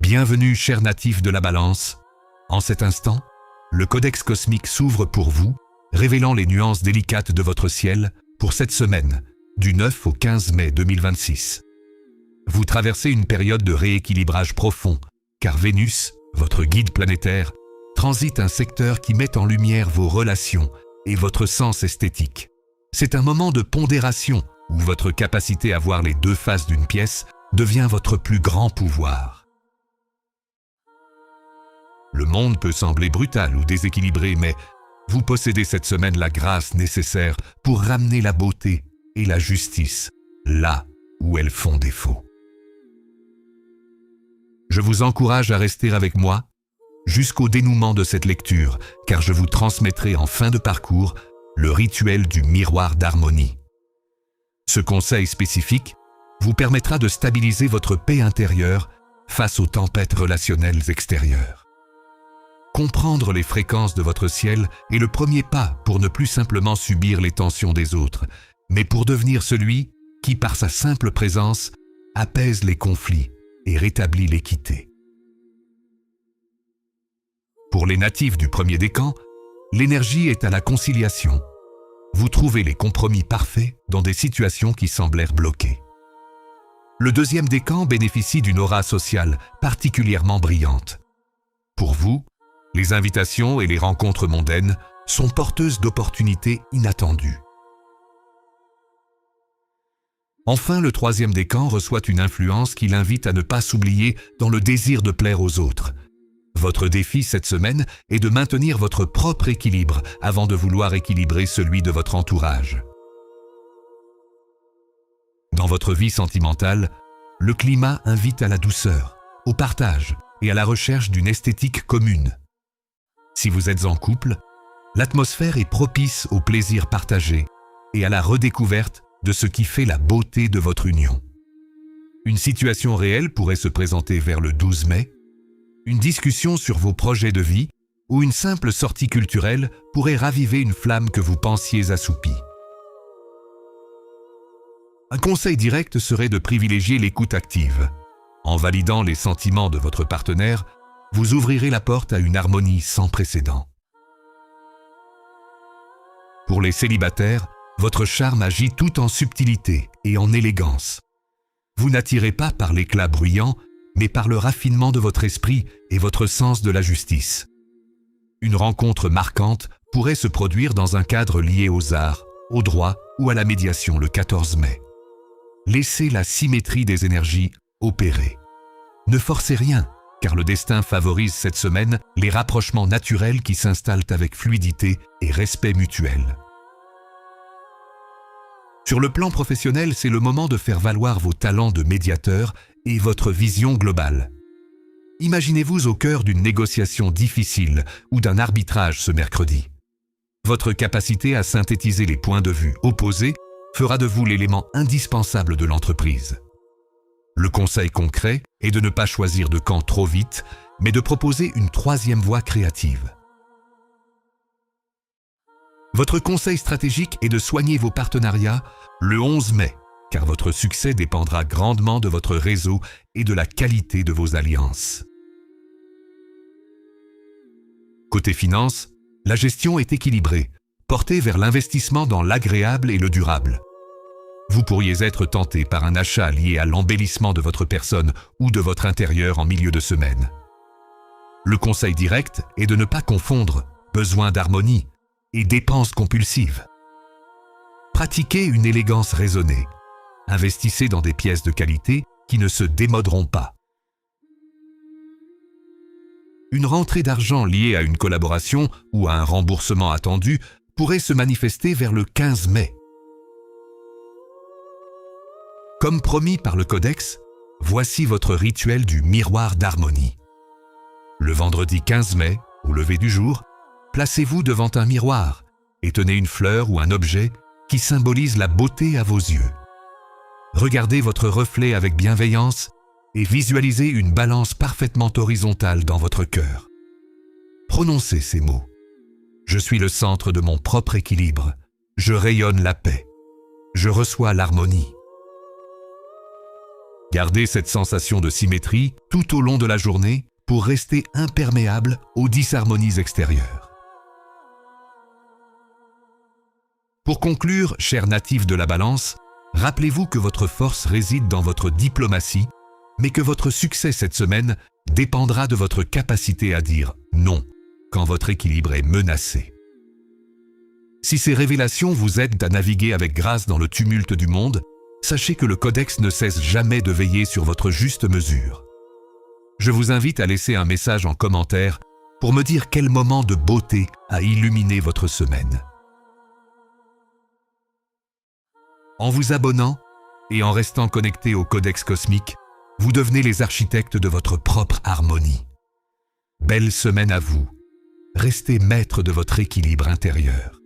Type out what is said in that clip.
Bienvenue, chers natifs de la Balance. En cet instant, le Codex cosmique s'ouvre pour vous, révélant les nuances délicates de votre ciel pour cette semaine, du 9 au 15 mai 2026. Vous traversez une période de rééquilibrage profond, car Vénus, votre guide planétaire, transite un secteur qui met en lumière vos relations et votre sens esthétique. C'est un moment de pondération où votre capacité à voir les deux faces d'une pièce devient votre plus grand pouvoir. Le monde peut sembler brutal ou déséquilibré, mais vous possédez cette semaine la grâce nécessaire pour ramener la beauté et la justice là où elles font défaut. Je vous encourage à rester avec moi jusqu'au dénouement de cette lecture, car je vous transmettrai en fin de parcours le rituel du miroir d'harmonie. Ce conseil spécifique vous permettra de stabiliser votre paix intérieure face aux tempêtes relationnelles extérieures. Comprendre les fréquences de votre ciel est le premier pas pour ne plus simplement subir les tensions des autres, mais pour devenir celui qui, par sa simple présence, apaise les conflits et rétablit l'équité. Pour les natifs du premier décan, l'énergie est à la conciliation. Vous trouvez les compromis parfaits dans des situations qui semblèrent bloquées. Le deuxième décan bénéficie d'une aura sociale particulièrement brillante. Pour vous, les invitations et les rencontres mondaines sont porteuses d'opportunités inattendues. Enfin, le troisième décan reçoit une influence qui l'invite à ne pas s'oublier dans le désir de plaire aux autres. Votre défi cette semaine est de maintenir votre propre équilibre avant de vouloir équilibrer celui de votre entourage. Dans votre vie sentimentale, le climat invite à la douceur, au partage et à la recherche d'une esthétique commune. Si vous êtes en couple, l'atmosphère est propice au plaisir partagé et à la redécouverte de ce qui fait la beauté de votre union. Une situation réelle pourrait se présenter vers le 12 mai, une discussion sur vos projets de vie ou une simple sortie culturelle pourrait raviver une flamme que vous pensiez assoupie. Un conseil direct serait de privilégier l'écoute active. En validant les sentiments de votre partenaire, vous ouvrirez la porte à une harmonie sans précédent. Pour les célibataires, votre charme agit tout en subtilité et en élégance. Vous n'attirez pas par l'éclat bruyant, mais par le raffinement de votre esprit et votre sens de la justice. Une rencontre marquante pourrait se produire dans un cadre lié aux arts, au droit ou à la médiation le 14 mai. Laissez la symétrie des énergies opérer. Ne forcez rien, car le destin favorise cette semaine les rapprochements naturels qui s'installent avec fluidité et respect mutuel. Sur le plan professionnel, c'est le moment de faire valoir vos talents de médiateur et votre vision globale. Imaginez-vous au cœur d'une négociation difficile ou d'un arbitrage ce mercredi. Votre capacité à synthétiser les points de vue opposés fera de vous l'élément indispensable de l'entreprise. Le conseil concret est de ne pas choisir de camp trop vite, mais de proposer une troisième voie créative. Votre conseil stratégique est de soigner vos partenariats le 11 mai, car votre succès dépendra grandement de votre réseau et de la qualité de vos alliances. Côté finance, la gestion est équilibrée, portée vers l'investissement dans l'agréable et le durable. Vous pourriez être tenté par un achat lié à l'embellissement de votre personne ou de votre intérieur en milieu de semaine. Le conseil direct est de ne pas confondre besoin d'harmonie et dépenses compulsives. Pratiquez une élégance raisonnée. Investissez dans des pièces de qualité qui ne se démoderont pas. Une rentrée d'argent liée à une collaboration ou à un remboursement attendu pourrait se manifester vers le 15 mai. Comme promis par le Codex, voici votre rituel du miroir d'harmonie. Le vendredi 15 mai, au lever du jour, placez-vous devant un miroir et tenez une fleur ou un objet qui symbolise la beauté à vos yeux. Regardez votre reflet avec bienveillance et visualisez une balance parfaitement horizontale dans votre cœur. Prononcez ces mots. Je suis le centre de mon propre équilibre. Je rayonne la paix. Je reçois l'harmonie. Gardez cette sensation de symétrie tout au long de la journée pour rester imperméable aux disharmonies extérieures. Pour conclure, chers natifs de la Balance, rappelez-vous que votre force réside dans votre diplomatie, mais que votre succès cette semaine dépendra de votre capacité à dire non quand votre équilibre est menacé. Si ces révélations vous aident à naviguer avec grâce dans le tumulte du monde, sachez que le Codex ne cesse jamais de veiller sur votre juste mesure. Je vous invite à laisser un message en commentaire pour me dire quel moment de beauté a illuminé votre semaine. En vous abonnant et en restant connecté au Codex cosmique, vous devenez les architectes de votre propre harmonie. Belle semaine à vous. Restez maître de votre équilibre intérieur.